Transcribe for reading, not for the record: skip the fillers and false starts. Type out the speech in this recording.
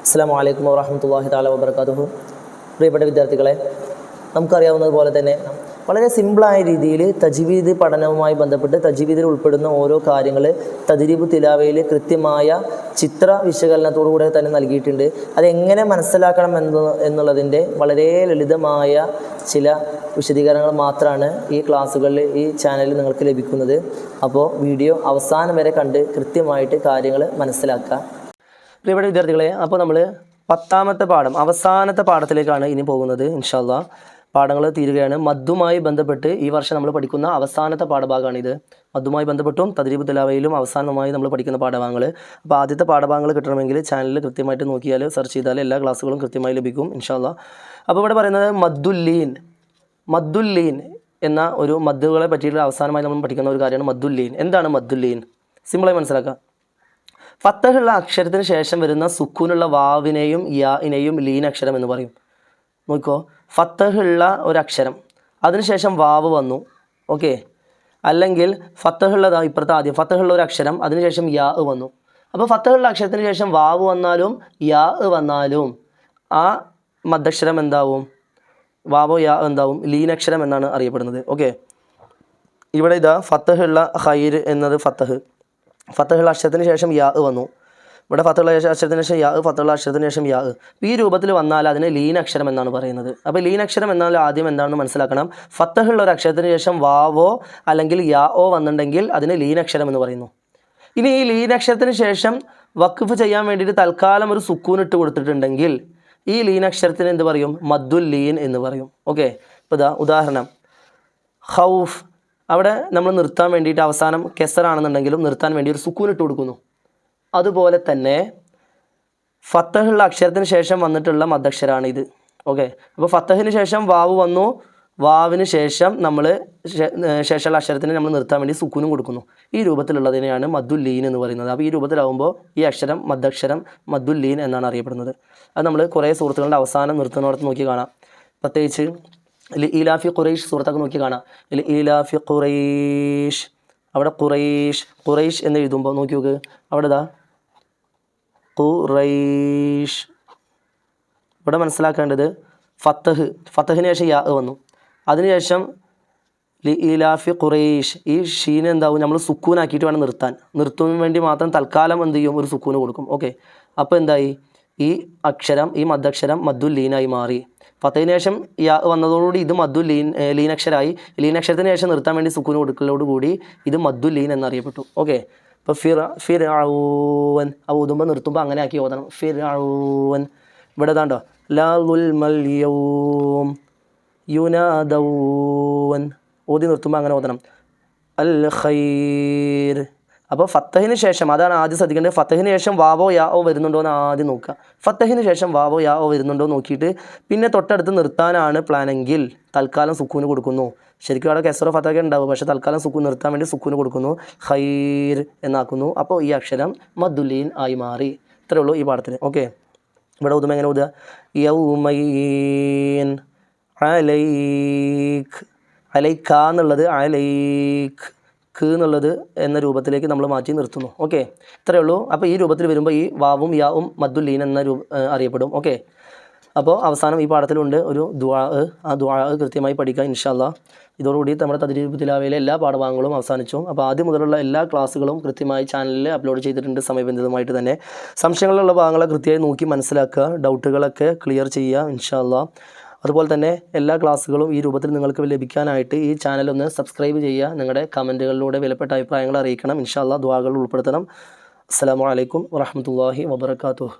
അസ്സലാമു അലൈക്കും വറഹ്മത്തുള്ളാഹി തആല വബറകാതുഹു. പ്രിയപ്പെട്ട വിദ്യാർത്ഥികളെ, നമുക്കറിയാവുന്നതുപോലെ തന്നെ വളരെ സിമ്പിളായ രീതിയിൽ തജ്വീദ് പഠനവുമായി ബന്ധപ്പെട്ട് തജ്വീദിൽ ഉൾപ്പെടുന്ന ഓരോ കാര്യങ്ങൾ തദ്രീബ് തിലാവയിൽ കൃത്യമായ ചിത്ര വിശകലനത്തോടുകൂടെ തന്നെ നൽകിയിട്ടുണ്ട്. അതെങ്ങനെ മനസ്സിലാക്കണം എന്നുള്ളതിൻ്റെ വളരെ ലളിതമായ ചില വിശദീകരണങ്ങൾ മാത്രമാണ് ഈ ക്ലാസ്സുകളിൽ ഈ ചാനലിൽ നിങ്ങൾക്ക് ലഭിക്കുന്നത്. അപ്പോൾ വീഡിയോ അവസാനം വരെ കണ്ട് കൃത്യമായിട്ട് കാര്യങ്ങൾ മനസ്സിലാക്കുക. പ്രിയപ്പെട്ട വിദ്യാർത്ഥികളെ, അപ്പോൾ നമ്മൾ 10ാമത്തെ പാഠം, അവസാനത്തെ പാഠത്തിലേക്കാണ് ഇനി പോകുന്നത്. ഇൻഷാ അല്ലാഹ് പാഠങ്ങൾ തീരുകയാണ്. മദ്ദുമായി ബന്ധപ്പെട്ട് ഈ വർഷം നമ്മൾ പഠിക്കുന്ന അവസാനത്തെ പാഠഭാഗമാണിത്. മദ്ദുമായി ബന്ധപ്പെട്ടും തദ്രീബ് തിലാവയിലും അവസാനമായി നമ്മൾ പഠിക്കുന്ന പാഠഭാഗങ്ങൾ. അപ്പോൾ ആദ്യത്തെ പാഠഭാഗങ്ങൾ കിട്ടണമെങ്കിൽ ചാനലിൽ കൃത്യമായിട്ട് നോക്കിയാൽ സെർച്ച് ചെയ്താൽ എല്ലാ ക്ലാസ്സുകളും കൃത്യമായി ലഭിക്കും ഇൻഷാ അല്ലാഹ്. അപ്പോൾ ഇവിടെ പറയുന്നത് മദ്ദുല്ലീൻ എന്ന ഒരു മദ്ദുകളെ പറ്റിയിട്ടുള്ള അവസാനമായി നമ്മൾ പഠിക്കുന്ന ഒരു കാര്യമാണ് മദ്ദുല്ലീൻ. എന്താണ് മദ്ദുല്ലീൻ? സിമ്പിളായി മനസ്സിലാക്കാം. ഫത്തഹുള്ള അക്ഷരത്തിന് ശേഷം വരുന്ന സുക്കൂനുള്ള വാവിനെയും യാഇനെയും ലീൻ അക്ഷരം എന്ന് പറയും. നോക്കിക്കോ, ഫത്തഹുള്ള ഒരു അക്ഷരം അതിനുശേഷം വാവ് വന്നു, ഓക്കെ, അല്ലെങ്കിൽ ഫത്തഹുള്ളതാ ഇപ്പുറത്തെ ആദ്യം ഫത്തഹുള്ള ഒരു അക്ഷരം അതിനുശേഷം യാ വന്നു. അപ്പോൾ ഫത്തഹുള്ള അക്ഷരത്തിന് ശേഷം വാവ് വന്നാലും യാ വന്നാലും ആ മദ്ദക്ഷരം എന്താവും? വാവോ യാ എന്താവും? ലീനക്ഷരം എന്നാണ് അറിയപ്പെടുന്നത്. ഓക്കെ, ഇവിടെ ഇതാ ഫത്തഹുള്ള ഖൈർ എന്നത് ഫത്തഹുള്ള അക്ഷരത്തിന് ശേഷം യാ വന്നു. ഇവിടെ ഫത്തഹുള്ള അക്ഷരത്തിന് ശേഷം യാ, ഫത്തഹുള്ള അക്ഷരത്തിന് ശേഷം യാ. ഈ രൂപത്തിൽ വന്നാൽ അതിനെ ലീൻ അക്ഷരം എന്നാണ് പറയുന്നത്. അപ്പോൾ ലീൻ അക്ഷരം എന്നാൽ ആദ്യം എന്താണെന്ന് മനസ്സിലാക്കണം. ഫത്തഹുള്ള ഒരു അക്ഷരത്തിന് ശേഷം വാവോ അല്ലെങ്കിൽ യാ ഓ വന്നിട്ടുണ്ടെങ്കിൽ അതിന് ലീൻ അക്ഷരം എന്ന് പറയുന്നു. ഇനി ഈ ലീൻ അക്ഷരത്തിന് ശേഷം വഖഫ് ചെയ്യാൻ വേണ്ടിയിട്ട് തൽക്കാലം ഒരു സുക്കൂൻ ഇട്ട് കൊടുത്തിട്ടുണ്ടെങ്കിൽ ഈ ലീൻ അക്ഷരത്തിന് എന്ത് പറയും? മദ്ദുൽ ലീൻ എന്ന് പറയും. ഓക്കെ, ഇപ്പോൾ ഇതാ ഉദാഹരണം, ഖൗഫ്. അവിടെ നമ്മൾ നിർത്താൻ വേണ്ടിയിട്ട് അവസാനം കെസറാണെന്നുണ്ടെങ്കിലും നിർത്താൻ വേണ്ടി ഒരു സുക്കൂൻ ഇട്ട് കൊടുക്കുന്നു. അതുപോലെ തന്നെ ഫത്തഹുള്ള അക്ഷരത്തിന് ശേഷം വന്നിട്ടുള്ള മദ്ദക്ഷരമാണ് ഇത്. ഓക്കെ, അപ്പോൾ ഫത്തഹിന് ശേഷം വാവ് വന്നു, വാവിന് ശേഷം നമ്മൾ ശേഷമുള്ള അക്ഷരത്തിന് നമ്മൾ നിർത്താൻ വേണ്ടി സുക്കൂനും കൊടുക്കുന്നു. ഈ രൂപത്തിലുള്ളതിനെയാണ് മദ്ദുൽ ലീൻ എന്ന് പറയുന്നത്. അപ്പോൾ ഈ രൂപത്തിലാവുമ്പോൾ ഈ അക്ഷരം മദ്ദക്ഷരം മദ്ദുൽ ലീൻ എന്നാണ് അറിയപ്പെടുന്നത്. അത് നമ്മൾ കുറേ സുഹൃത്തുക്കളുടെ അവസാനം നിർത്തുന്നിടത്ത് നോക്കി കാണാം. പ്രത്യേകിച്ച് ഈലാഫി ഖുറൈഷ് സുഹൃത്തൊക്കെ നോക്കി കാണാം. ഈലാഫി ഖുറൈഷ്, അവിടെ ഖുറൈഷ് എന്ന് എഴുതുമ്പോൾ നോക്കി നോക്ക്, അവിടെ ഇതാ ഖുറൈഷ്. ഇവിടെ മനസ്സിലാക്കേണ്ടത് ഫത്തഹിന് ശേഷം യാ വന്നു, അതിനുശേഷം ഈലാഫി ഖുറൈഷ്, ഈ ഷീന് എന്താവും? നമ്മൾ സുക്കൂനാക്കിയിട്ട് വേണം നിർത്താൻ വേണ്ടി മാത്രം തൽക്കാലം എന്ത് ചെയ്യും? ഒരു സുക്കൂന് കൊടുക്കും. ഓക്കെ, അപ്പോൾ എന്തായി? ഈ അക്ഷരം, ഈ മദ്ദക്ഷരം മദ്ദുൽ ലീനായി മാറി. ഫത്തഹിന് ശേഷം യാ വന്നതോടുകൂടി ഇത് മദ്ദുൽ ലീനക്ഷരമായി. ലീനക്ഷരത്തിന് ശേഷം നിർത്താൻ വേണ്ടി സുക്കൂന് കൊടുക്കലോടുകൂടി ഇത് മദ്ദുൽ ലീൻ എന്നറിയപ്പെട്ടു. ഓക്കെ, ഇപ്പോൾ ഫിർഔൻ ആ ഊതുമ്പോൾ നിർത്തുമ്പോൾ അങ്ങനെ ആക്കി ഓതണം. ഫിർഔൻ. ഇവിടെ ഇതാണ്ടോ, ലാ ദുൽമൽ യൗം യുനാദൗൻ, ഓതി നിർത്തുമ്പോൾ അങ്ങനെ ഓതണം. അൽ ഖൈർ. അപ്പോൾ ഫത്തഹിന് ശേഷം, അതാണ് ആദ്യം ശ്രദ്ധിക്കേണ്ടത്, ഫത്തഹിന് ശേഷം വാവോ യാ ഓ വരുന്നുണ്ടോ എന്ന് ആദ്യം നോക്കുക. ഫത്തഹിന് ശേഷം വാവോ യാ ഓ വരുന്നുണ്ടോ നോക്കിയിട്ട് പിന്നെ തൊട്ടടുത്ത് നിർത്താനാണ് പ്ലാനെങ്കിൽ തൽക്കാലം സുക്കൂന് കൊടുക്കുന്നു. ശരിക്കും അവിടെ കെസറോ ഫത്തഹൊക്കെ ഉണ്ടാവും, പക്ഷേ തൽക്കാലം സുക്കൂൻ നിർത്താൻ വേണ്ടി സുക്കൂന് കൊടുക്കുന്നു, ഖൈർ എന്നാക്കുന്നു. അപ്പോൾ ഈ അക്ഷരം മദ്ദുലീൻ ആയി മാറി. ഇത്രയേ ഉള്ളൂ ഈ പാഠത്തിന്. ഓക്കെ, ഇവിടെ ഊതുമ്പോൾ എങ്ങനെ ഊതുക? യൗമൈൻ അലൈക്ക്, അലൈക്ക എന്നുള്ളത് അലൈക്ക് എന്നുള്ളത് എന്ന രൂപത്തിലേക്ക് നമ്മൾ മാറ്റി നിർത്തുന്നു. ഓക്കെ, ഇത്രയേ ഉള്ളൂ. അപ്പോൾ ഈ രൂപത്തിൽ വരുമ്പോൾ ഈ വാവും യാവും മദ്ദുൽ ലീൻ എന്ന അറിയപ്പെടും. ഓക്കെ, അപ്പോൾ അവസാനം ഈ പാഠത്തിലുണ്ട് ഒരു ദുആ. ആ ദുആ കൃത്യമായി പഠിക്കുക ഇൻഷാ അല്ലാഹ്. ഇതോടുകൂടി നമ്മുടെ തദ്രീബ് തിലാവയിലെ എല്ലാ പാഠഭാഗങ്ങളും അവസാനിച്ചു. അപ്പോൾ ആദ്യം മുതലുള്ള എല്ലാ ക്ലാസ്സുകളും കൃത്യമായി ചാനലിൽ അപ്ലോഡ് ചെയ്തിട്ടുണ്ട് സമയബന്ധിതമായിട്ട് തന്നെ. സംശയങ്ങളുള്ള ഭാഗങ്ങളെ കൃത്യമായി നോക്കി മനസ്സിലാക്കുക, ഡൗട്ടുകളൊക്കെ ക്ലിയർ ചെയ്യുക ഇൻഷാ അല്ലാഹ്. അതുപോലെ തന്നെ എല്ലാ ക്ലാസ്സുകളും ഈ രൂപത്തിൽ നിങ്ങൾക്ക് ലഭിക്കാനായിട്ട് ഈ ചാനൽ ഒന്ന് സബ്സ്ക്രൈബ് ചെയ്യുക. നിങ്ങളുടെ കമൻറ്റുകളിലൂടെ വിലപ്പെട്ട അഭിപ്രായങ്ങൾ അറിയിക്കണം ഇൻഷാ അല്ലാഹ്. ദുആകൾ ഉൾപ്പെടുത്തണം. അസ്സലാമു അലൈക്കും വറഹ്മത്തുള്ളാഹി വബറകാതുഹു.